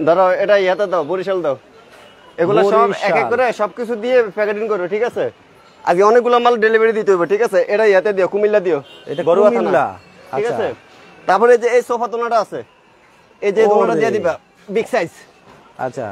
ধরো এটা ইয়াতে দাও, বরিশাল দাও। এগুলো সব এক এক করে সবকিছু দিয়ে প্যাকেটিং করো, ঠিক আছে? আজকে অনেকগুলো মাল ডেলিভারি দিতে হবে, ঠিক আছে? এটা ইয়াতে দিও, কুমিল্লা দিও, এটা কুমিল্লা, ঠিক আছে? তারপরে যে এই সোফা দোলনাটা আছে, এই যে দোলনাটা দিয়ে দিবা, বিগ সাইজ। আচ্ছা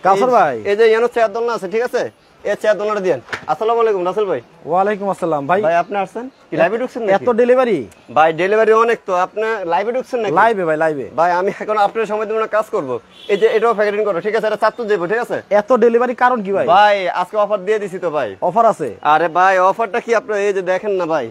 কাউসার ভাই, এই যে ইয়ানো চেয়ার দোলনা আছে, ঠিক আছে? এই চেয়ার দোলনাটা দেন। আসসালামু আলাইকুম রাসেল ভাই। ওয়ালাইকুম আসসালাম ভাই। ভাই আপনি আসছেন কি লাইভে ঢুকছেন নাকি? এত ডেলিভারি? ভাই ডেলিভারি অনেক, তো আপনি লাইভে ঢুকছেন নাকি? লাইভে ভাই, লাইভে। ভাই আমি এখন আপনার সময় দিব না, কাজ করব। এই যে এটাও প্যাকেটিং করো, ঠিক আছে? এটা চারটে দেবো, ঠিক আছে? এত ডেলিভারি কারণ কি ভাই? ভাই আজকে অফার দিয়ে দিছি তো ভাই। অফার আছে? আরে ভাই অফারটা কি আপনারা এই যে দেখেন না ভাই,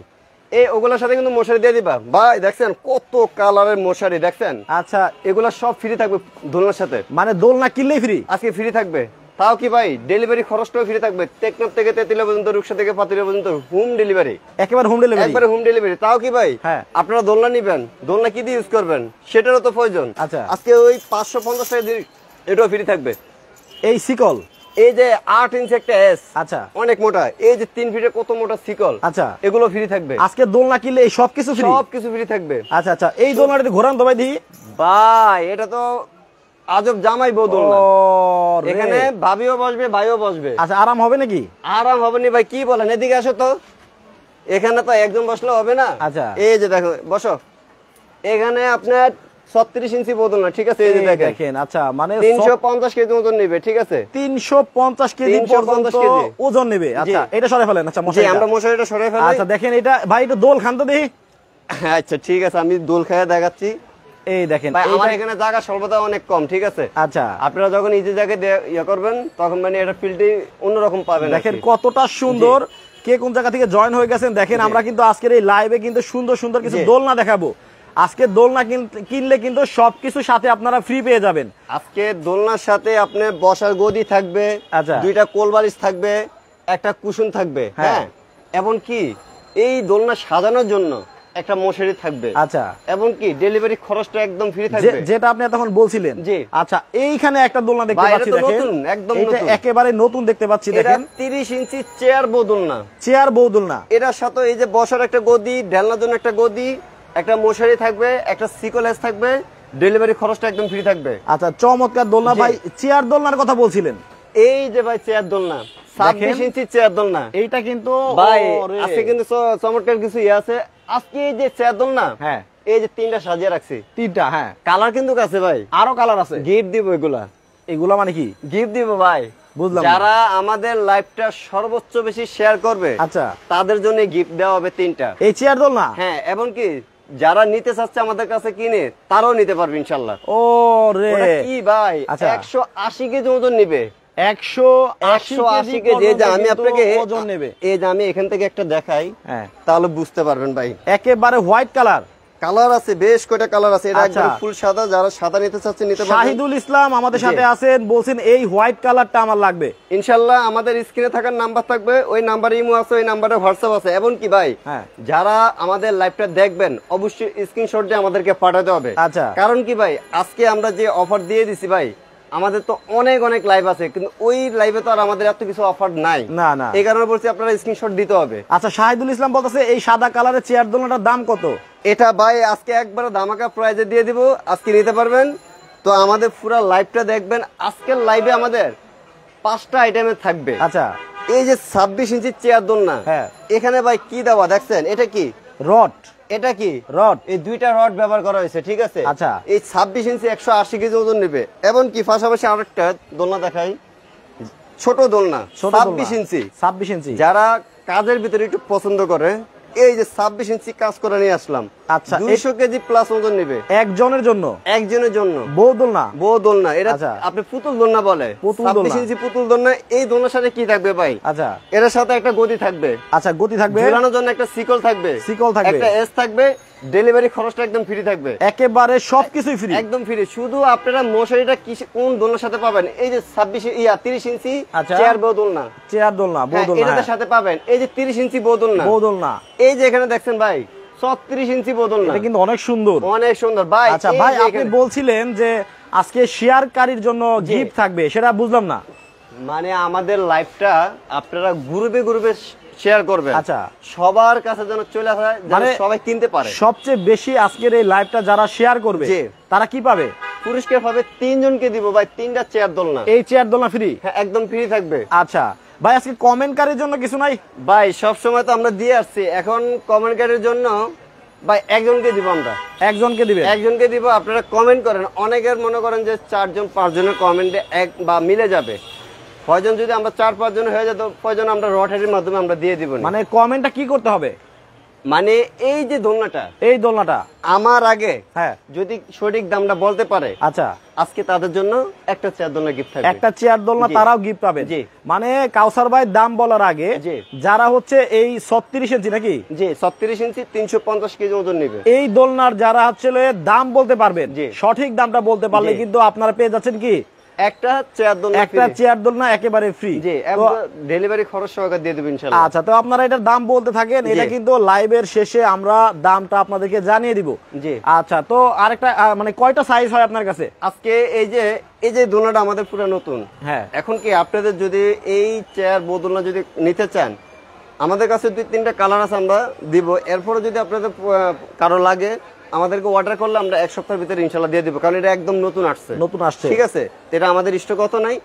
এই ওগুলোর সাথে কিন্তু মশারি দিয়ে দিবা ভাই। দেখছেন কত কালারের মশারি, দেখছেন? আচ্ছা এগুলা সব ফ্রি থাকবে দোলনার সাথে। মানে দোলনা কিনলেই ফ্রি? আজকে ফ্রি থাকবে। তাও কি ভাই, ডেলিভারি খরচটাও ফ্রি থাকবে। টেকনাফ থেকে তেতুলিয়া পর্যন্ত, রূপসা থেকে পাতুলিয়া পর্যন্ত হোম ডেলিভারি। একেবারে হোম ডেলিভারি? একবারে হোম ডেলিভারি। তাও কি ভাই, হ্যাঁ, আপনারা দোলনা নিবেন, দোলনা কি দিয়ে ইউজ করবেন সেটারও তো প্রয়োজন। আচ্ছা আজকে ওই 550 টাকা দিয়ে এটাও ফ্রি থাকবে। এই সিকল, এই যে 8 ইঞ্চি একটা এস, আচ্ছা অনেক মোটা, এই যে 3 ফিটের কত মোটা সিকল, আচ্ছা এগুলো ফ্রি থাকবে। আজকে দোলনা কিনলে এই সবকিছু ফ্রি? সবকিছু ফ্রি থাকবে। আচ্ছা আচ্ছা, এই দোলনাটা ঘোরান তো ভাই দিই। ভাই এটা তো আজব জামাই বউ দোলনা, এখানে ভাবিও বসবে, ভাইও বসবে। আচ্ছা আরাম হবে নাকি? আরাম হবে না ভাই, কি বলেন? এদিকে আসো তো, এখানে তো একজন বসলে হবে না। আচ্ছা এই যে দেখো, বসো। এখানে আপনার 36 ইঞ্চি বোতল না, ঠিক আছে? এই যে দেখেন। আচ্ছা মানে 350 কেজি ওজন নেবে, ঠিক আছে? 350 কেজি পর্যন্ত ওজন নেবে। আচ্ছা এটা সরাই ফেলেন। আচ্ছা মশারি, আমরা মশারিটা সরাই ফেলাই। আচ্ছা দেখেন এটা ভাই, এটা দোল খান তো দেখি। আচ্ছা ঠিক আছে, আমি দোল খেয়ে দেখাচ্ছি। এই দেখেন আমার এখানে জায়গা স্বল্পতা অনেক কম, ঠিক আছে? আচ্ছা আপনারা যখন ইজি জায়গায় ইয়ে করবেন তখন মানে এটা ফিল্ডে অন্যরকম পাবেন। দেখেন কতটা সুন্দর, কে কোন জায়গা থেকে জয়েন হয়ে গেছেন দেখেন। আমরা কিন্তু আজকের এই লাইভে কিন্তু সুন্দর সুন্দর কিছু দোলনা দেখাবো। আজকে দোলনা কিনলে কিন্তু সবকিছু সাথে আপনারা ফ্রি পেয়ে যাবেন। আজকে দোলনার সাথে আপনার বসার গদি থাকবে, আচ্ছা 2টা কোল বালিশ থাকবে, একটা কুশন থাকবে, হ্যাঁ, এবং কি এই দোলনা সাজানোর জন্য একটা মশারি থাকবে। আচ্ছা এবং কি ডেলিভারি খরচটা একদম ফ্রি থাকবে, যেটা আপনি তখন বলছিলেন। জি আচ্ছা, এইখানে একটা দোলনা দেখতে পাচ্ছি, দেখেন একদম এটা একেবারে নতুন দেখতে পাচ্ছি। দেখেন 30 ইঞ্চি চেয়ার বউ দোলনা, চেয়ার বউ দোলনা। এটার সাথে এই যে বসার একটা গদি, ঢেলনার জন্য একটা গদি, একটা মশারি থাকবে, একটা সিকোলেস থাকবে, ডেলিভারি খরচটা একদম ফ্রি থাকবে। আচ্ছা চমৎকার দোলনা ভাই। চেয়ার দোলনার কথা বলছিলেন? এই যে ভাই চেয়ার দোলনা, 26 ইঞ্চি চেয়ার দোলনা। এইটা কিন্তু ভাই আজকে কিন্তু চমৎকার কিছু ইয়ে আছে। আজকে এই যে চেয়ার দোলনা, হ্যাঁ, এই যে 3টা সাজিয়ে রাখছি, 3টা, হ্যাঁ, কালার কিন্তু আছে ভাই, আরো কালার আছে। গিফট দিব এগুলা। এগুলা মানে কি গিফট দিব ভাই? বুঝলাম। যারা আমাদের লাইভটা সর্বোচ্চ বেশি শেয়ার করবে, আচ্ছা, তাদের জন্য গিফট দেওয়া হবে 3টা এই চেয়ার দোলনা। হ্যাঁ, এবং কি যারা নিতে চাচ্ছে আমাদের কাছে কিনে, তারাও নিতে পারবে ইনশাআল্লাহ। ও রে কি ভাই, 180 কেজি ওজন নিবে। 180 কেজি আমি আপনাকে ওজন নেবে। এই যে আমি এখান থেকে একটা দেখাই, হ্যাঁ, তাহলে বুঝতে পারবেন ভাই। একেবারে হোয়াইট কালার, কালার আছে, বেশ কয়টা কালার আছে। এটা একদম ফুল সাদা, যারা সাদা নিতে চাচ্ছে নিতে পারবেন। শাহিদুল ইসলাম আমাদের সাথে আছেন, বলছেন এই হোয়াইট কালারটা আমার লাগবে। ইনশাআল্লাহ আমাদের স্ক্রিনে থাকার নাম্বার থাকবে, ওই নাম্বারে ইমো আছে, ওই নাম্বারে হোয়াটসঅ্যাপ আছে। এবং কি ভাই, যারা আমাদের লাইভটা দেখবেন অবশ্যই স্ক্রিনশট দিয়ে আমাদেরকে পাঠাতে হবে। আচ্ছা, কারণ কি ভাই, আজকে আমরা যে অফার দিয়ে দিছি ভাই, আমাদের তো অনেক অনেক লাইভ আছে, কিন্তু ওই লাইভে তো আর আমাদের এত কিছু অফার নাই। না না, এই কারণে বলছি আপনারা স্ক্রিনশট দিতে হবে। আচ্ছা, শাহিদুল ইসলাম বলতেছে এই সাদা কালারের চেয়ার দোলনাটার দাম কত? এটা ভাই আজকে একবারে ধামাকা প্রাইজে দিয়ে দিব, আজকে নিতে পারবেন। তো আমাদের পুরো লাইভটা দেখবেন। আজকের লাইভে আমাদের 5টা আইটেমে থাকবে। আচ্ছা, এই যে 26 ইঞ্চি চেয়ার দোলনা, হ্যাঁ, এখানে ভাই কি দেওয়া দেখছেন? এটা কি রড? এটা কি রড? এই 2টা রড ব্যবহার করা হয়েছে, ঠিক আছে? আচ্ছা, এই 26 ইঞ্চি 180 কেজি ওজন নেবে। এবং কি পাশাপাশি আরেকটা দোলনা দেখাই, ছোট দোলনা, 26 ইঞ্চি। 26 ইঞ্চি যারা কাজের ভিতরে একটু পছন্দ করে, এই যে 26 ইঞ্চি কাজ করে নিয়ে আসলাম। আচ্ছা, 200 কেজি প্লাস ওজন নেবে একজনের জন্য। একজনের জন্য বউ দোলনা, বউ দোলনা। এটা আপনি পুতুল দোলনা বলে, 26 ইঞ্চি পুতুল দোলনা। এই দোলনার সাথে কি থাকবে ভাই? আচ্ছা, এর সাথে একটা গদি থাকবে। আচ্ছা, গদি থাকবে, ঝুলানোর জন্য একটা সিকল থাকবে, সিকল থাকবে, একটা এস থাকবে। ডেলিভারি খরচটা একদম ফ্রি থাকবে, একেবারে সবকিছুই ফ্রি, একদম ফ্রি। শুধু আপনারা মশারিটা কোন দোলনার সাথে পাবেন? এই যে 30 ইঞ্চি চেয়ার বউ দোলনা, চেয়ার দোলনা, বউ দোলনা, এটার সাথে পাবেন। এই যে 30 ইঞ্চি বউ দোলনা, বউ দোলনা। এই যে এখানে দেখছেন ভাই 36 ইঞ্চি বউ দোলনা, এটা কিন্তু অনেক সুন্দর, অনেক সুন্দর ভাই। আচ্ছা ভাই, আপনি বলছিলেন যে আজকে শেয়ারকারীর জন্য গিফট থাকবে, সেটা বুঝলাম না। মানে আমাদের লাইভটা আপনারা গ্রুপে গ্রুপে শেয়ার করবেন। আচ্ছা, সবার কাছে যেন চলে আসে, মানে সবাই কিনতে পারে। সবচেয়ে বেশি আজকের এই লাইভটা যারা শেয়ার করবে তারা কি পাবে? পুরস্কার পাবে 3 জনকে দিব ভাই 3টা চেয়ার দোলনা। এই চেয়ার দোলনা ফ্রি? হ্যাঁ একদম ফ্রি থাকবে। আচ্ছা ভাই আজকে কমেন্টকারীর জন্য কিছু নাই? ভাই সব সময় তো আমরা দিয়ে আসছি, এখন কমেন্টকারীর জন্য ভাই একজনকে দিব আমরা। একজনকে দিবেন? একজনকে দিব। আপনারা কমেন্ট করেন, অনেকের মনে করেন যে 4 জন 5 জনের কমেন্টে এক বা মিলে যাবে, কয়জন যদি আমরা 4-5 জন হয়ে যেত, কয়জন আমরা রটারির মাধ্যমে আমরা দিয়ে দিব। মানে কমেন্টটা কি করতে হবে? মানে এই যে দোলনাটা, এই দোলনাটা আমার আগে হ্যাঁ যদি সঠিক দামটা বলতে পারে, আচ্ছা আজকে তাদের জন্য একটা চেয়ার দোলনা গিফট থাকবে। একটা চেয়ার দোলনা জি। তারাও গিফট পাবে। জি। মানে কাউসার ভাই দাম বলার আগে জি। যারা হচ্ছে এই 36 ইঞ্চি নাকি, জি 36 ইঞ্চি 350 কেজি ওজন নেবে, এই দোলনার যারা হচ্ছে দাম বলতে পারবেন, জি। সঠিক দামটা বলতে পারলে জি। কিন্তু আপনারা পেয়ে যাচ্ছেন কি একটা চেয়ার দোলনা একটা free। চেয়ার দোলনা একেবারে ফ্রি। জি ডেলিভারি খরচ সহকারে দিয়ে দেব ইনশাআল্লাহ। আচ্ছা তো আপনারা এটার দাম বলতে থাকেন, এটা জি। কিন্তু লাইভের শেষে আমরা দামটা আপনাদেরকে জানিয়ে দিব। জি। আচ্ছা তো আরেকটা মানে কয়টা সাইজ হয় আপনার কাছে? আজকে এই যে দোলনাটা আমাদের পুরো নতুন। হ্যাঁ এখন কি আপনাদের যদি এই চেয়ার দোলনা যদি নিতে চান, আমাদের কাছে 2-3টা কালার আছে, আমরা দিব। এরপরে যদি আপনাদের কারো লাগে আমাদেরকে অর্ডার করলে আমরা 1 সপ্তাহের ভিতরে ইনশাআল্লাহ দিয়ে দিব, কারণ এটা একদম নতুন আসছে। নতুন আসছে, ঠিক আছে, এটা আমাদের স্টক কত নাই।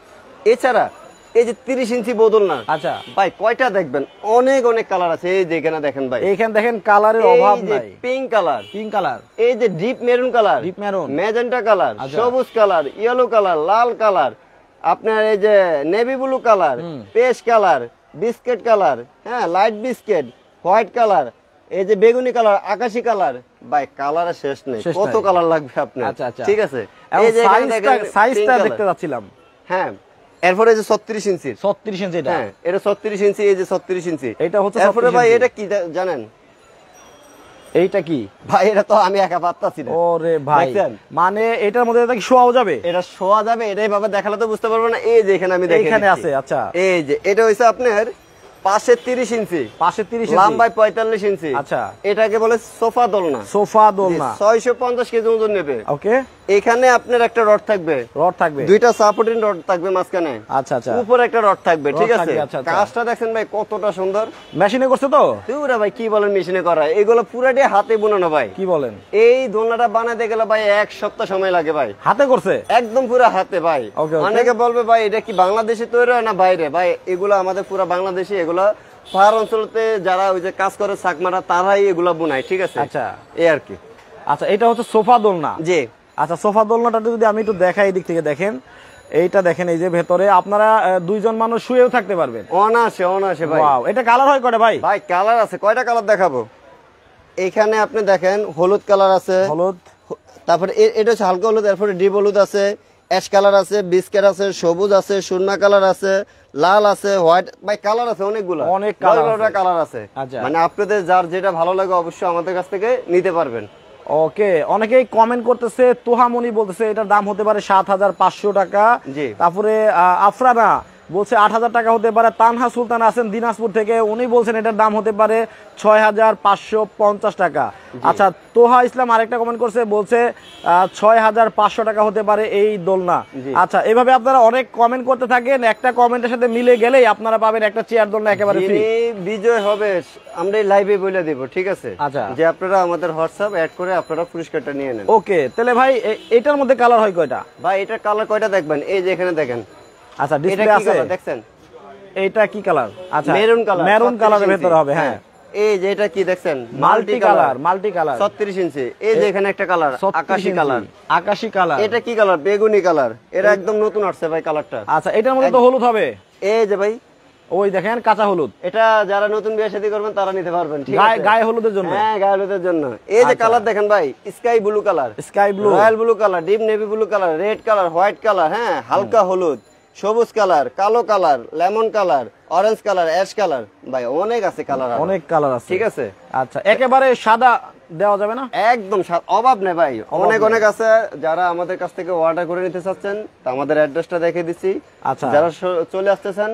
এছাড়া এই যে 30 ইঞ্চি দোলনা, আচ্ছা ভাই কয়টা দেখবেন, অনেক অনেক কালার আছে। এই যে এখানে দেখেন ভাই, এইখানে দেখেন কালারের অভাব নাই। পিঙ্ক কালার, পিঙ্ক কালার, এই যে deep maroon colour, deep maroon, magenta colour, আচ্ছা। সবুজ কালার, ইয়েলো কালার, লাল কালার, আপনার এই যে navy blue colour, paste colour, biscuit colour, হ্যাঁ লাইট বিস্কিট, হোয়াইট কালার, এই যে বেগুনি কালার, আকাশি কালার, ভাই কালারের শেষ নেই, শেষ কত নাই। কালার লাগবে আপনার। আচ্ছা, আচ্ছা। ঠিক আছে, এবং এই যে এখানে দেখেন সাইজটা pink color। দেখতে যাচ্ছিলাম। হ্যাঁ এরপরে এই যে 36 ইঞ্চি, 36 ইঞ্চি এটা। হ্যাঁ এটা 36 ইঞ্চি, এই যে 36 ইঞ্চি, এটা হচ্ছে এরপরে 36 ভাই ইঞ্চি। এটা কি জানেন? এইটা কি ভাই এটা তো আমি একা পারতাছি না। ওরে ভাই, দেখছেন? মানে এটার মধ্যে এটা কি শোয়াও যাবে? এটা শোয়া যাবে, এটাই ভাবে দেখালে তো বুঝতে পারবো না। এই যে এখানে আমি দেখে এইখানে দিচ্ছি। আছে, আচ্ছা। এই যে এটা হইছে আপনার পাশে 30 ইঞ্চি, পাশে 30 ইঞ্চি, লম্বায় 45 ইঞ্চি। আচ্ছা। এটাকে বলে সোফা দোলনা। সোফা দোলনা 650 কেজি ওজন নেবে। ওকে। এখানে আপনার একটা রড থাকবে, রড থাকবে, দুইটা সাপোর্টিং রড থাকবে মাঝখানে, আচ্ছা আচ্ছা, উপরে একটা রড থাকবে। ঠিক রড আছে, থাকবে, আচ্ছা, আচ্ছা। কাজটা দেখেন ভাই কতটা সুন্দর। মেশিনে করছে তো? তুরা ভাই কি বলেন মেশিনে করা, এগুলো পুরাটি হাতে বুনানো ভাই। কি বলেন? এই দোলনাটা বানাতে গেলে ভাই 1 সপ্তাহ সময় লাগে ভাই। হাতে করছে একদম পুরো হাতে ভাই। Okay, okay. অনেকে বলবে ভাই এটা কি বাংলাদেশে তৈরি হয় না বাইরে, ভাই এগুলো আমাদের পুরো বাংলাদেশে, এগুলো পাহাড় অঞ্চলতে যারা ওই যে কাজ করে চাকমারা তারাই এগুলো বুনায়। ঠিক আছে, আচ্ছা এই আর কি। আচ্ছা এটা হচ্ছে সোফা দোলনা। জি আচ্ছা সোফা দোলনাটা যদি আমি একটু দেখাই, এই দিক থেকে দেখেন, এইটা দেখেন, এই যে ভেতরে আপনারা 2 জন মানুষ শুয়েও থাকতে পারবেন। অনাসে অনাসে ভাই। ওয়াও, এটা কালার হয় কয়টা ভাই? ভাই কালার আছে, কয়টা কালার দেখাবো? এখানে আপনি দেখেন হলুদ কালার আছে, হলুদ, তারপরে এটা হচ্ছে হালকা হলুদ, এরপরে ডিপ হলুদ আছে, অ্যাশ কালার আছে, বিস্কেট আছে, সবুজ আছে, সুরমা কালার আছে, লাল আছে, হোয়াইট, ভাই কালার আছে অনেকগুলো, অনেক কালার আছে। কালার আছে। আচ্ছা। মানে আপনাদের যার যেটা ভালো লাগে অবশ্যই আমাদের কাছ থেকে নিতে পারবেন। ওকে। অনেকেই কমেন্ট করতেছে, তোহামনি বলতেছে এটার দাম হতে পারে 7500 টাকা। জি। তারপরে আফরানা বলছে 8000 টাকা হতে পারে। তানহা সুলতান আছেন দিনাজপুর থেকে, উনি বলছেন এটার দাম হতে পারে 6550 টাকা। আচ্ছা তোহা ইসলাম আরেকটা কমেন্ট করছে, বলছে 6500 টাকা হতে পারে এই দোলনা। জি। আচ্ছা এভাবে আপনারা অনেক কমেন্ট করতে থাকেন, একটা কমেন্টের সাথে মিলে গেলেই আপনারা পাবেন একটা চেয়ার দোলনা একেবারে ফ্রি। যিনি বিজয় হবে আমরা এই লাইভে বলে দেব। ঠিক আছে, আচ্ছা। যে আপনারা আমাদের হোয়াটসঅ্যাপ অ্যাড করে আপনারা পুরস্কারটা নিয়ে নেন। ওকে তাহলে ভাই এটার মধ্যে কালার হয় কয়টা? ভাই এটার কালার কয়টা দেখবেন, এই যে এখানে দেখেন। আচ্ছা এটা ডিসপ্লে কি আছে, কালার দেখছেন? এইটা কি কালার? আচ্ছা মেরুন কালার, মেরুন 36 কালারের ইঞ্চি। ভেতরে হবে, হ্যাঁ। এই যে এটা কি দেখছেন? মাল্টি কালার, মাল্টি কালার 36 ইঞ্চি। এই যে এখানে একটা কালার 36 আকাশি ইঞ্চি, কালার। আকাশি কালার। এটা কি কালার? বেগুনি কালার। এটা একদম নতুন আসছে ভাই কালারটা। আচ্ছা এটার মধ্যে তো হলুদ হবে, এই যে ভাই ওই দেখেন কাঁচা হলুদ, এটা যারা নতুন বিয়ে শাদী করবেন তারা নিতে পারবেন। ঠিক আছে, গায়ে হলুদের জন্য। হ্যাঁ গায়ে হলুদের জন্য। এই যে আচ্ছা। কালার দেখেন ভাই, sky blue colour, sky blue, royal blue colour, deep navy blue colour, red colour, white colour, হ্যাঁ হালকা হলুদ, সবুজ কালার, কালো colour, lemon colour, orange colour, ash colour, ভাই অনেক আছে কালার, অনেক কালার আছে। ঠিক আছে। আচ্ছা একেবারে সাদা দেওয়া যাবে না? একদম অভাব নেই ভাই, অনেক অনেক আছে। যারা আমাদের কাছ থেকে অর্ডার করে নিতে চাচ্ছেন তা আমাদের অ্যাড্রেসটা দেখে দিচ্ছি। আচ্ছা। যারা চলে আসতেছেন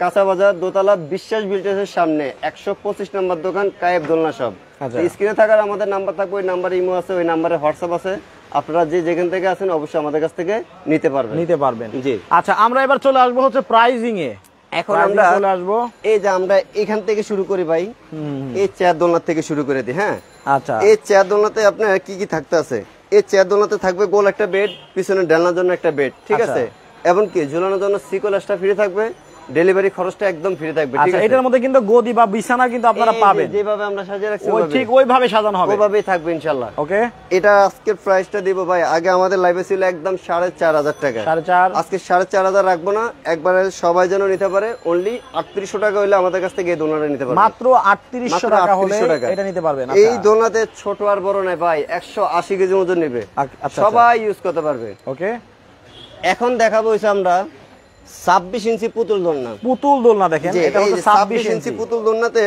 কাঁচা বাজার দোতলা বিশ্বাস বিল্ডার্সের সামনে 125 নম্বর দোকান কায়েব দোলনা শপ। আচ্ছা। স্ক্রিনে থাকার আমাদের নাম্বার থাকবে, ওই নাম্বারে ইমো আছে, ওই নাম্বারে হোয়াটসঅ্যাপ আছে। আপনারা যে যেখান থেকে আছেন অবশ্যই আমাদের কাছ থেকে নিতে পারবেন। জি। আচ্ছা আমরা এবার চলে আসবো হচ্ছে প্রাইজিং এ। এখন আমরা চলে আসবো, এই যে আমরা এখান থেকে শুরু করি ভাই, এই চেয়ার দোলনা থেকে শুরু করে দিই। হ্যাঁ আচ্ছা এই চেয়ার দোলনাতে আপনার কি কি থাকতে আছে? এই চেয়ার দোলনাতে থাকবে গোল একটা বেড, পিছনে ডালনার জন্য একটা বেড, ঠিক আছে। এবং কি ঝুলানোর জন্য সিকল এক্সট্রা ফ্রি থাকবে, ডেলিভারি খরচটা একদম ফ্রি থাকবে, ঠিক আছে। এটার মধ্যে কিন্তু গদি বা বিছানা কিন্তু আপনারা পাবেন, যেভাবে আমরা সাজিয়ে রাখছি ঠিক ওইভাবে সাজানো হবে, ওইভাবেই থাকবে ইনশাআল্লাহ। ওকে, এটা আজকের প্রাইসটা দিব ভাই, আগে আমাদের লাইভে ছিল একদম 4500 টাকা, 4.5, আজকে 4500 রাখবো না, একবারে সবাই যেন নিতে পারে। অনলি 3800 টাকা হইলে আমাদের কাছ থেকে এই দোলনাটা নিতে পারবে, মাত্র 3800 টাকা হলে এটা নিতে পারবেন। এই দোলনাতে ছোট আর বড় নাই ভাই, 180 কেজি ওজন নেবে, সবাই ইউজ করতে পারবে। ওকে, এখন দেখাবো হইছে আমরা 26 ইঞ্চি পুতুল দোলনা। পুতুল দোলনা দেখেন, এটা হচ্ছে 26 ইঞ্চি পুতুল দোলনাতে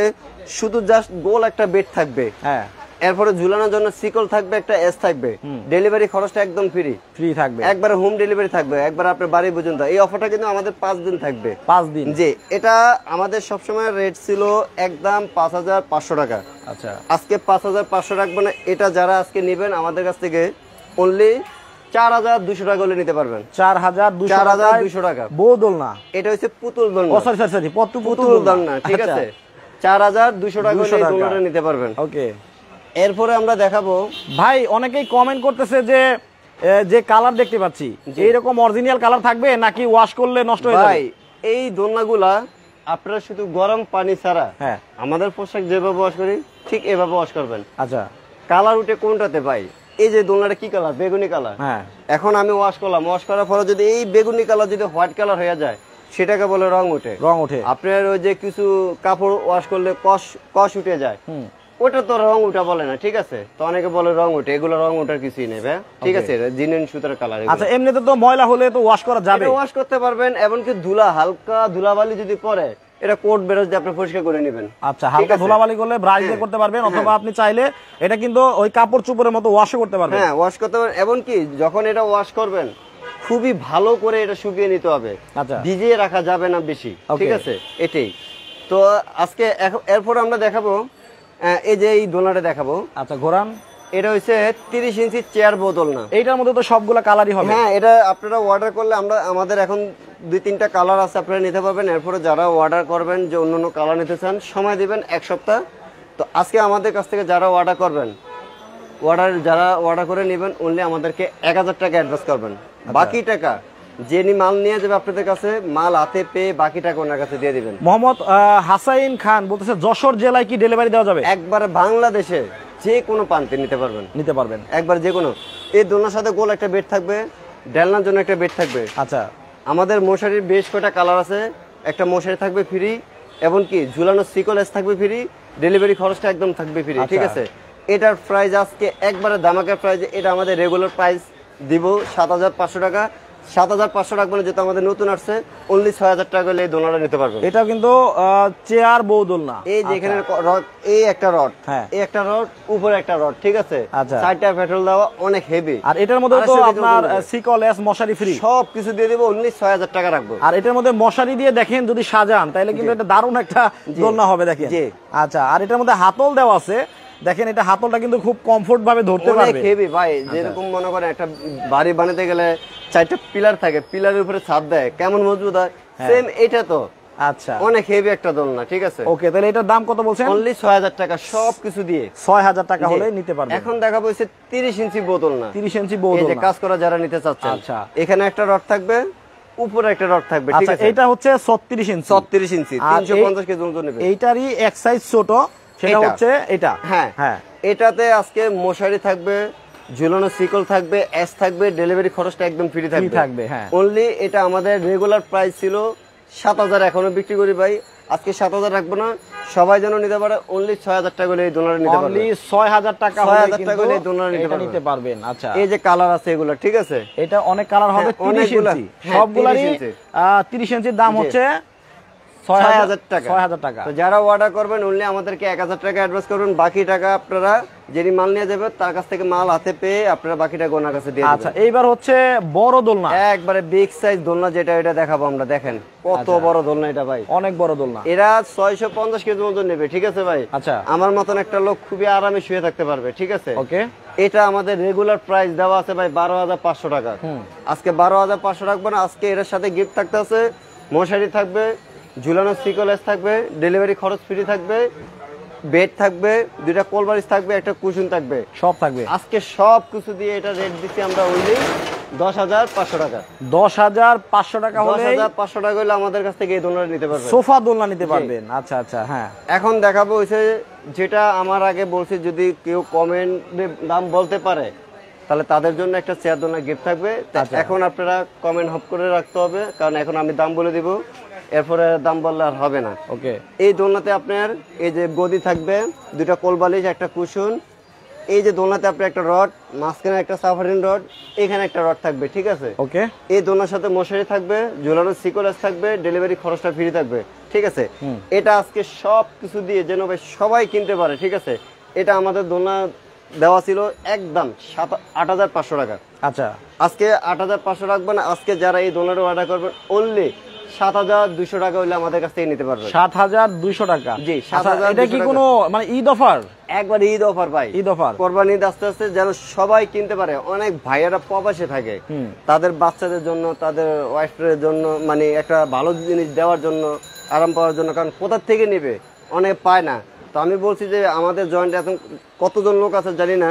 শুধু জাস্ট গোল একটা বেড থাকবে, হ্যাঁ, এরপরে ঝুলানোর জন্য সিকল থাকবে, একটা এস থাকবে, ডেলিভারি খরচটা একদম ফ্রি থাকবে, একবার হোম ডেলিভারি থাকবে, একবার আপনার বাড়ি পর্যন্ত। এই অফারটা কিন্তু আমাদের 5 দিন থাকবে, 5 দিন। জি, এটা আমাদের সবসময় রেট ছিল একদম 5500 টাকা। আচ্ছা, আজকে 5500 রাখবো না, এটা যারা আজকে নেবেন আমাদের কাছ থেকে অনলি 4200 টাকা হলে নিতে পারবেন। 4200 টাকা বউ দোলনা, এটা হচ্ছে পুতুল দোলনা, ও সরি পুতুল দোলনা, ঠিক আছে। 4200 টাকা হলে এই দোলনাটা নিতে পারবেন। ওকে, এরপরে আমরা দেখাবো ভাই, অনেকেই কমেন্ট করতেছে যে কালার দেখতে পাচ্ছি, এইরকম অরিজিনাল কালার থাকবে নাকি ওয়াশ করলে নষ্ট হয়ে যাবে? ভাই, এই দোলনাগুলা আপনারা শুধু গরম পানি ছাড়া, হ্যাঁ, আমাদের পোশাক যেভাবে ওয়াশ করি ঠিক এভাবে ওয়াশ করবেন। আচ্ছা, কালার উঠে কোনটাতে ভাই? এই যে দোলনাটা কি কালার? বেগুনি কালার। হ্যাঁ, এখন আমি ওয়াশ করলাম, ওয়াশ করার পরে যদি এই বেগুনি কালার যদি হোয়াইট কালার হয়ে যায়, সেটাকে বলে রং ওঠে। আপনার ওই যে কিছু কাপড় ওয়াশ করলে কষ উঠে যায়, ওটা তো রং উঠা বলে না, ঠিক আছে। তো অনেকে বলে রং উঠে, এগুলো রং উঠার কিছুই নেই ভাই, ঠিক আছে। জিনিন সুতার কালার। আচ্ছা, এমনিতে তো ময়লা হলে তো ওয়াশ করা যাবে, ওয়াশ করতে পারবেন। এমনকি হালকা ধুলাবালি যদি পড়ে, এটা কোট ব্রাশ দিয়ে আপনি পরিষ্কার করে নেবেন। আচ্ছা, হালকা ধুলাবালি করলে ব্রাশ দিয়ে করতে পারবেন, অথবা আপনি চাইলে এটা কিন্তু ওই কাপড় চোপড়ের মতো ওয়াশও করতে পারবেন। হ্যাঁ, ওয়াশ করতে পারবেন। এমনকি যখন এটা ওয়াশ করবেন, খুবই ভালো করে এটা শুকিয়ে নিতে হবে, ভিজিয়ে রাখা যাবে না বেশি, ঠিক আছে। এটাই তো আজকে। এরপর আমরা দেখাবো এই যে এই দোলনাটা দেখাবো। আচ্ছা, ঘোরান। এটা হচ্ছে 30 ইঞ্চি চেয়ার বোতল না, এইটার মধ্যে তো সবগুলা কালারই হবে। হ্যাঁ, এটা আপনারা অর্ডার করলে আমাদের এখন 2-3টা কালার আছে, আপনারা নিতে পারবেন। এরপরে যারা অর্ডার করবেন যে অন্য কালার নিতে চান, সময় দিবেন 1 সপ্তাহ। তো আজকে আমাদের কাছ থেকে যারা অর্ডার করবেন, যারা অর্ডার করে নেবেন, অনলি আমাদেরকে 1000 টাকা অ্যাডভান্স করবেন। বাকি টাকা যিনি মাল নিয়ে যাবে আপনাদের কাছে, মাল হাতে পেয়ে বাকি টাকা ওনার কাছে দিয়ে দিবেন। মোহাম্মদ হাসাইন খান বলতেছে, যশোর জেলায় কি ডেলিভারি দেওয়া যাবে? একবারে বাংলাদেশে যে কোনো প্রান্তে নিতে পারবেন, একবার যে কোনো। এই দোলনার সাথে গোল একটা বেড থাকবে, ডালনার জন্য একটা বেড থাকবে। আচ্ছা, আমাদের মশারির বেশ কয়টা কালার আছে, একটা মশারি থাকবে ফ্রি, এবং কি ঝুলানো সিকলেস থাকবে ফ্রি, ডেলিভারি খরচটা একদম থাকবে ফ্রি, ঠিক আছে। এটার প্রাইস আজকে একবারে ধামাকা প্রাইস। এটা আমাদের রেগুলার প্রাইস দিব 7500 টাকা। 7500 টাকা বলে, যেহেতু আমাদের নতুন আসছে, অনলি 6000 টাকা হলে এই দোলনাটা নিতে পারবেন। এটা কিন্তু চেয়ার বউ দোলনা। এই যেখানে রড, এই একটা রড, এই একটা রড, উপরে একটা রড, ঠিক আছে। সাইডটা পেট্রোল দেওয়া, অনেক হেভি। আর এটার মধ্যে তো আপনার সিকলেস মশারি ফ্রি, সব কিছু দিয়ে দিব, অনলি 6000 টাকা রাখবো। আর এটার মধ্যে মশারি দিয়ে দেখেন যদি সাজান, তাহলে কিন্তু এটা দারুণ একটা দোলনা হবে, দেখেন। আচ্ছা, আর এটার মধ্যে হাতল দেওয়া আছে, দেখেন। এটা হাতলটা কিন্তু খুব কমফোর্ট ভাবে ধরতে পারবে, অনেক হেভি ভাই। যেরকম মনে করেন একটা বাড়ি বানাতে গেলে 4টা পিলার থাকে, পিলারের উপরে ছাদ দেয়, কেমন মজবুত হয়, সেম এটা তো। আচ্ছা, অনেক হেভি একটা দোলনা, ঠিক আছে। ওকে, তাহলে এটার দাম কত বলছেন? অনলি 6000 টাকা, সবকিছু দিয়ে 6000 টাকা হলে নিতে পারবেন। এখন দেখাবো হচ্ছে 30 ইঞ্চি বোতল না, 30 ইঞ্চি বোতল, এই যে কাজ করা যারা নিতে চাচ্ছেন। আচ্ছা, এখানে একটা রড থাকবে, উপরে একটা রড থাকবে, ঠিক আছে। এটা হচ্ছে 36 ইঞ্চি, 36 ইঞ্চি 350 কেজি ওজন নেবে। এইটারই এক সাইজ ছোট, সেটা হচ্ছে এটা। হ্যাঁ হ্যাঁ, এটাতে আজকে মশারি থাকবে, ঝুলানো সিকল থাকবে, এস থাকবে, ডেলিভারি খরচটা একদম ফ্রি থাকবে। হ্যাঁ, অনলি এটা আমাদের রেগুলার প্রাইস ছিল 7000, এখনো বিক্রি করি ভাই। আজকে 7000 রাখবো না, সবাই যেন নিতে পারে। অনলি 6000 টাকা হলে এই দোলনা নিতে পারবেন। অনলি 6000 টাকা হলে এই দোলনা নিতে পারবেন। আচ্ছা, এই যে কালার আছে এগুলো, ঠিক আছে। এটা অনেক কালার হবে, 30 ইঞ্চি সবগুলারই। 30 ইঞ্চির দাম হচ্ছে 6000 টাকা। 6000 টাকা। তো যারা অর্ডার করবেন, অনলি আমাদেরকে 1000 টাকা অ্যাডভান্স করবেন। বাকি টাকা আপনারা যিনি মাল নিয়ে যাবে তার কাছ থেকে মাল হাতে পেয়ে আপনারা বাকি টাকা ওনার কাছে দিয়ে দিবেন। আচ্ছা, এইবার হচ্ছে বড় দোলনা, একবারে বিগ সাইজ দোলনা, যেটা এটা দেখাবো আমরা। দেখেন কত বড় দোলনা এটা ভাই, অনেক বড় দোলনা। এরা 650 কেজি ওজন নেবে, ঠিক আছে ভাই। আচ্ছা, আমার মতন একটা লোক খুবই আরামে শুয়ে থাকতে পারবে, ঠিক আছে। ওকে, এটা আমাদের রেগুলার প্রাইস দেওয়া আছে ভাই 12500 টাকা। আজকে 12500 রাখবো না, আজকে এর সাথে গিফট থাকতে আছে, মশারি থাকবে, ঝুলানো সিকলেস থাকবে, ডেলিভারি খরচ ফ্রি থাকবে, বেড থাকবে, 2টা কোলবালিশ থাকবে, একটা কুশন থাকবে, সব থাকবে। আজকে সব কিছু দিয়ে এটা রেট দিচ্ছি আমরা ওনলি 10,500 টাকা। 10,500 টাকা হলে 10,500 টাকা হলে আমাদের কাছ থেকে এই দোলনা নিতে পারবেন, সোফা দোলনা নিতে পারবেন। আচ্ছা আচ্ছা, হ্যাঁ। এখন দেখাবো হইছে যেটা আমার আগে বলছি, যদি কেউ কমেন্টে দাম বলতে পারে তাহলে তাদের জন্য একটা চেয়ার দোলনা গিফট থাকবে। এখন আপনারা কমেন্ট হপ করে রাখতে হবে, কারণ এখন আমি দাম বলে দিব, এরপরে দাম বললে আর হবে না। ওকে। এই দোলনাতে আপনার এই যে গদি থাকবে, 2টা কোলবালিশ, একটা কুশন। এই যে দোলনাতে আপনার একটা রড, মাঝখানে একটা সাফারিন রড, এখানে একটা রড থাকবে, ঠিক আছে? ওকে। এই দোলনার সাথে মশারি থাকবে, ঝুলানো সিকোলেস থাকবে, ডেলিভারি খরচটা ফ্রি থাকবে, ঠিক আছে? এটা আজকে সব কিছু দিয়ে যেন ভাই সবাই কিনতে পারে, ঠিক আছে? এটা আমাদের দোলনা দেওয়া ছিল একদম 8,500 টাকা। আচ্ছা, আজকে 8,500 রাখবেন। আজকে যারা এই দোলনাটা অর্ডার করবেন অনলি 7,200 টাকা হলে আমাদের কাছ থেকে নিতে পারবেন। 7,200 টাকা? জি, আচ্ছা, 7,200 এটা কি কোনো মানে ঈদ অফার? একবার ঈদ অফার ভাই, ঈদ অফার, কোরবানি ঈদ আস্তে আস্তে যেন সবাই কিনতে পারে। অনেক ভাইয়েরা প্রবাসে থাকে, তাদের বাচ্চাদের জন্য, তাদের ওয়াইফের জন্য, মানে একটা ভালো জিনিস দেওয়ার জন্য, আরাম পাওয়ার জন্য, কারণ কোথা থেকে নেবে, অনেক পায় না। তো আমি বলছি যে আমাদের জয়েন্টে এখন কতজন লোক আছে জানি না,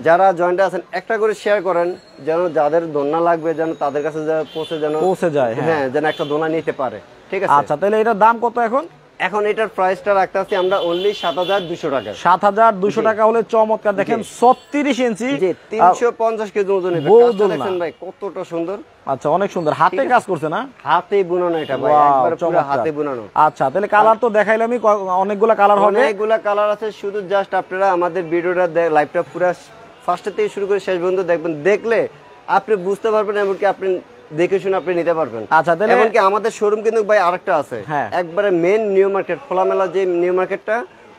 যারা জয়েন্টে আছেন একটা করে শেয়ার করেন, যেন যাদের দোলনা লাগবে যেন তাদের কাছে পৌঁছে যায়, হ্যাঁ, যেন একটা দোলনা নিতে পারে, ঠিক আছে? আচ্ছা, তাহলে এটার দাম কত এখন? এখন এটার প্রাইসটা রাখতে আছি আমরা অনলি 7,200 টাকা। 7,200 টাকা হলে চমৎকার, দেখেন 36 ইঞ্চি, জি, 350 কেজি ওজন হবে। কাজটা দেখেন ভাই কতটা সুন্দর। আচ্ছা, অনেক সুন্দর, হাতে কাজ করছে না? হাতে বুনানো এটা ভাই, একবার পুরো হাতে বুনানো। আচ্ছা, তাহলে কালার তো দেখাইলামই, অনেকগুলা কালার হবে। অনেকগুলা কালার আছে, শুধু জাস্ট আপনারা আমাদের ভিডিওটা লাইভটা পুরো ফার্স্ট থেকে শুরু করে শেষ পর্যন্ত দেখবেন, দেখলে আপনি বুঝতে পারবেন, এমনকি আপনি দেখে শুনে আপনি নিতে পারবেন। আচ্ছা, তাহলে এমনকি আমাদের শোরুম কিন্তু ভাই আরেকটা আছে, একবারে মেন নিউ মার্কেট, খোলামেলা যে নিউ মার্কেটটা,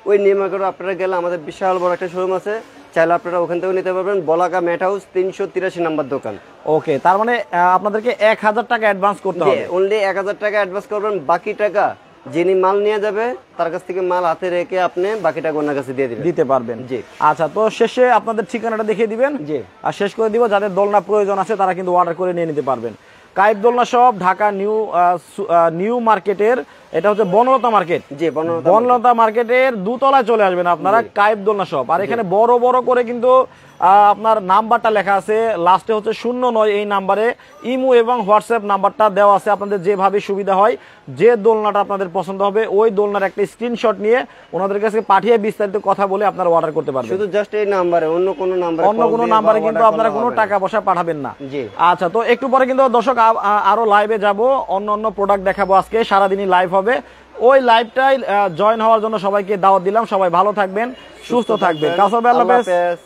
ওই নিউ মার্কেটে আপনারা গেলে আমাদের বিশাল বড় একটা শোরুম আছে, চাইলে আপনারা ওখান থেকে নিতে পারবেন। বলাকা ম্যাট হাউস 383 নাম্বার দোকান। ওকে, তার মানে আপনাদেরকে 1,000 টাকা অ্যাডভান্স করতে হবে। অনলি 1,000 টাকা অ্যাডভান্স করবেন, বাকি টাকা যিনি মাল নিয়ে যাবে তার কাছ থেকে মাল হাতে রেখে আপনি বাকি টাকা ওনার কাছে দিয়ে দিতে পারবেন। জি। আচ্ছা, তো শেষে আপনাদের ঠিকানাটা দেখিয়ে দিবেন। জি। আর শেষ করে দিব, যাদের দোলনা প্রয়োজন আছে তারা কিন্তু অর্ডার করে নিয়ে নিতে পারবেন। কাইব দোলনা শপ, ঢাকা নিউ মার্কেটের, এটা হচ্ছে বনলতা মার্কেট। জি, বনলতা মার্কেটের দোতলায় চলে আসবেন আপনারা, কাইব দোলনা শপ। আর এখানে বড় বড় করে কিন্তু আপনার নাম্বারটা লেখা আছে, লাস্টে হচ্ছে 09, এই নাম্বারে ইমো এবং হোয়াটসঅ্যাপ নাম্বারটা দেওয়া আছে। আপনাদের যেভাবে সুবিধা হয়, যে দোলনাটা আপনাদের পছন্দ হবে ওই দোলনার একটা স্ক্রিনশট নিয়ে ওনাদের কাছে পাঠিয়ে বিস্তারিত কথা বলে আপনারা অর্ডার করতে পারবেন। শুধু জাস্ট এই নাম্বারে, অন্য কোনো নাম্বারে কিন্তু আপনারা কোনো টাকা পয়সা পাঠাবেন না। জি। আচ্ছা, তো একটু পরে কিন্তু দর্শক আরো লাইভে যাব, অন্য প্রোডাক্ট দেখাবো। আজকে সারাদিনই লাইভ হবে, ওই লাইভটাই জয়েন হওয়ার জন্য সবাইকে দাওয়াত দিলাম। সবাই ভালো থাকবেন, সুস্থ থাকবেন। কাউসার ভাই, আল্লাহ হাফেজ।